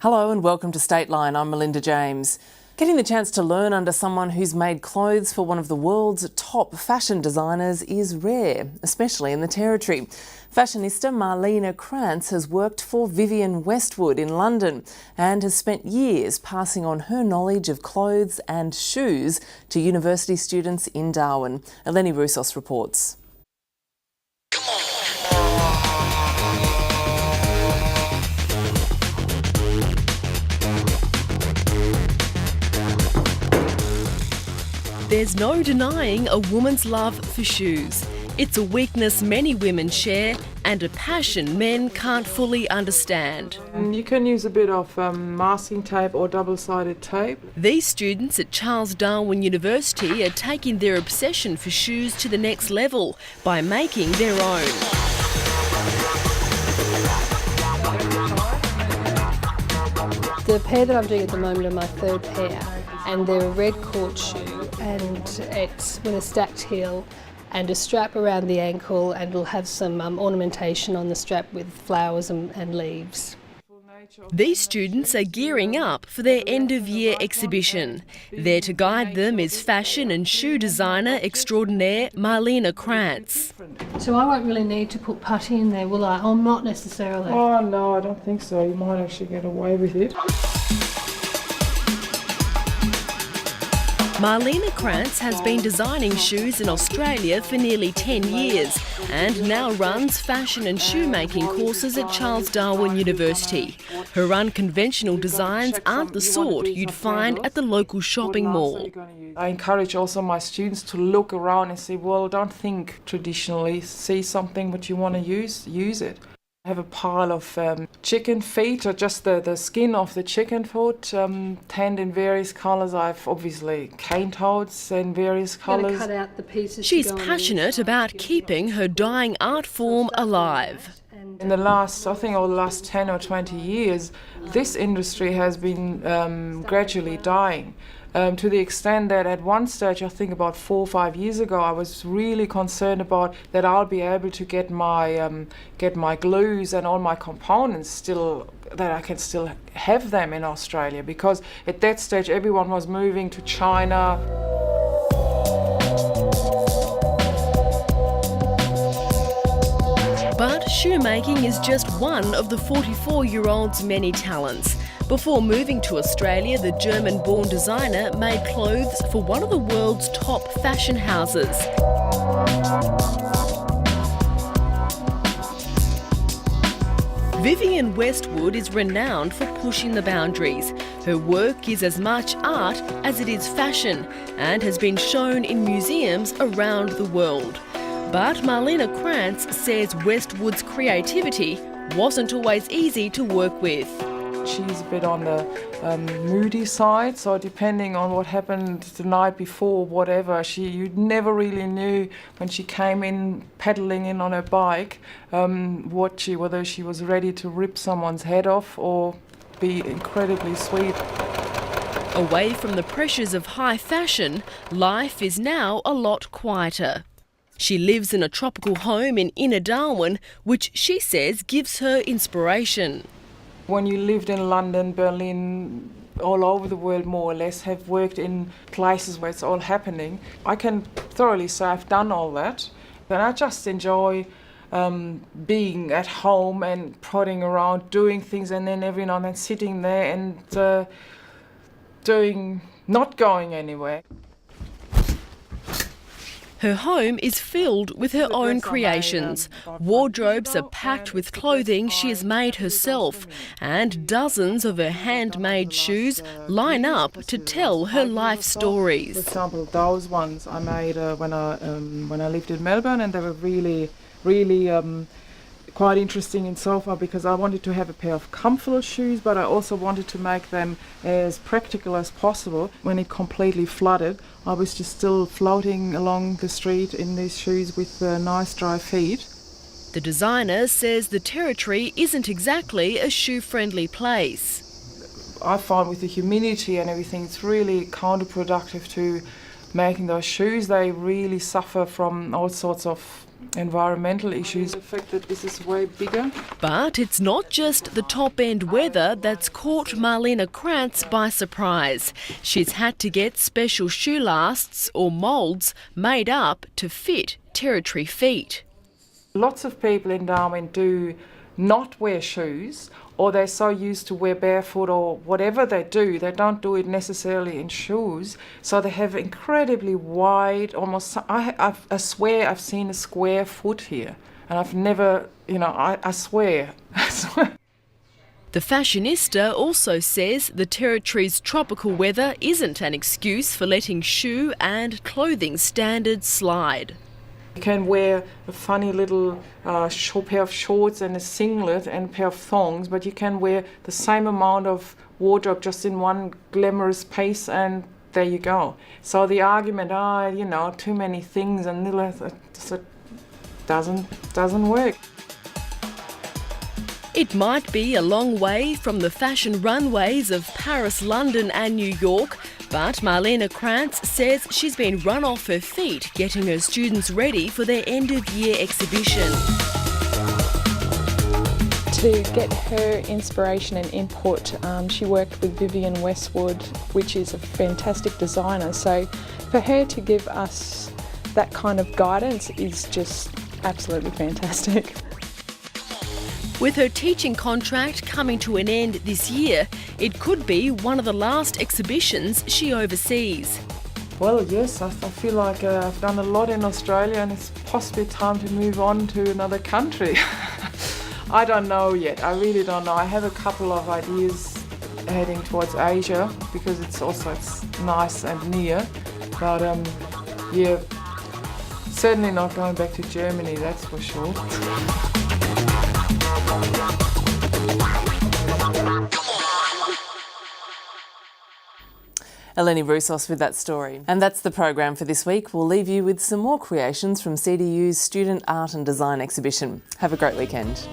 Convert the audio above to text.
Hello and welcome to Stateline. I'm Melinda James. Getting the chance to learn under someone who's made clothes for one of the world's top fashion designers is rare, especially in the Territory. Fashionista Marlene Kranz has worked for Vivienne Westwood in London and has spent years passing on her knowledge of clothes and shoes to university students in Darwin. Eleni Roussos reports. There's no denying a woman's love for shoes. It's a weakness many women share and a passion men can't fully understand. You can use a bit of masking tape or double-sided tape. These students at Charles Darwin University are taking their obsession for shoes to the next level by making their own. The pair that I'm doing at the moment are my third pair, and they're a red cord shoe, and it's with a stacked heel and a strap around the ankle, and it'll have some ornamentation on the strap with flowers and leaves. These students are gearing up for their end-of-year exhibition. There to guide them is fashion and shoe designer extraordinaire Marlene Kranz. So I won't really need to put putty in there, will I? Oh, not necessarily. Oh no, I don't think so. You might actually get away with it. Marlene Kranz has been designing shoes in Australia for nearly 10 years and now runs fashion and shoemaking courses at Charles Darwin University. Her unconventional designs aren't the sort you'd find at the local shopping mall. I encourage also my students to look around and say, well, don't think traditionally, see something what you want to use it. I have a pile of chicken feet, or just the skin of the chicken foot, tanned in various colours. I've obviously cane toads in various colours. Cut out the pieces. She's passionate about keeping her dying art form alive. In the last, I think, over the last 10 or 20 years, this industry has been gradually dying. To the extent that at one stage, I think about 4 or 5 years ago, I was really concerned about that I'll be able to get my glues and all my components still, that I can still have them in Australia, because at that stage everyone was moving to China. But shoemaking is just one of the 44-year-old's many talents. Before moving to Australia, the German-born designer made clothes for one of the world's top fashion houses. Vivienne Westwood is renowned for pushing the boundaries. Her work is as much art as it is fashion and has been shown in museums around the world. But Marlene Kranz says Westwood's creativity wasn't always easy to work with. She's a bit on the moody side, so depending on what happened the night before, whatever, you never really knew when she came in, pedalling in on her bike, whether she was ready to rip someone's head off or be incredibly sweet. Away from the pressures of high fashion, life is now a lot quieter. She lives in a tropical home in inner Darwin, which she says gives her inspiration. When you lived in London, Berlin, all over the world more or less, have worked in places where it's all happening, I can thoroughly say I've done all that. And I just enjoy being at home and prodding around, doing things, and then every now and then sitting there and not going anywhere. Her home is filled with her own creations. Wardrobes are packed with clothing she has made herself, and dozens of her handmade shoes line up to tell her life stories. For example, those ones I made when I lived in Melbourne, and they were really quite interesting in so far because I wanted to have a pair of comfortable shoes, but I also wanted to make them as practical as possible. When it completely flooded, I was just still floating along the street in these shoes with nice dry feet. The designer says the Territory isn't exactly a shoe-friendly place. I find with the humidity and everything, it's really counterproductive to making those shoes. They really suffer from all sorts of environmental issues. The fact that this is way bigger. But it's not just the top-end weather that's caught Marlene Kranz by surprise. She's had to get special shoe lasts or moulds made up to fit territory feet. Lots of people in Darwin do not wear shoes, or they're so used to wear barefoot or whatever they do, they don't do it necessarily in shoes. So they have incredibly wide, almost, I swear I've seen a square foot here. And I've never, I swear. The fashionista also says the territory's tropical weather isn't an excuse for letting shoe and clothing standards slide. You can wear a funny little pair of shorts and a singlet and a pair of thongs, but you can wear the same amount of wardrobe just in one glamorous piece, and there you go. So the argument, too many things and it doesn't work. It might be a long way from the fashion runways of Paris, London and New York, but Marlene Kranz says she's been run off her feet getting her students ready for their end-of-year exhibition. To get her inspiration and input, she worked with Vivienne Westwood, which is a fantastic designer. So for her to give us that kind of guidance is just absolutely fantastic. With her teaching contract coming to an end this year, it could be one of the last exhibitions she oversees. Well, yes, I feel like I've done a lot in Australia and it's possibly time to move on to another country. I don't know yet, I really don't know. I have a couple of ideas heading towards Asia because it's nice and near. But yeah, certainly not going back to Germany, that's for sure. Eleni Roussos with that story. And that's the program for this week. We'll leave you with some more creations from CDU's Student Art and Design exhibition. Have a great weekend.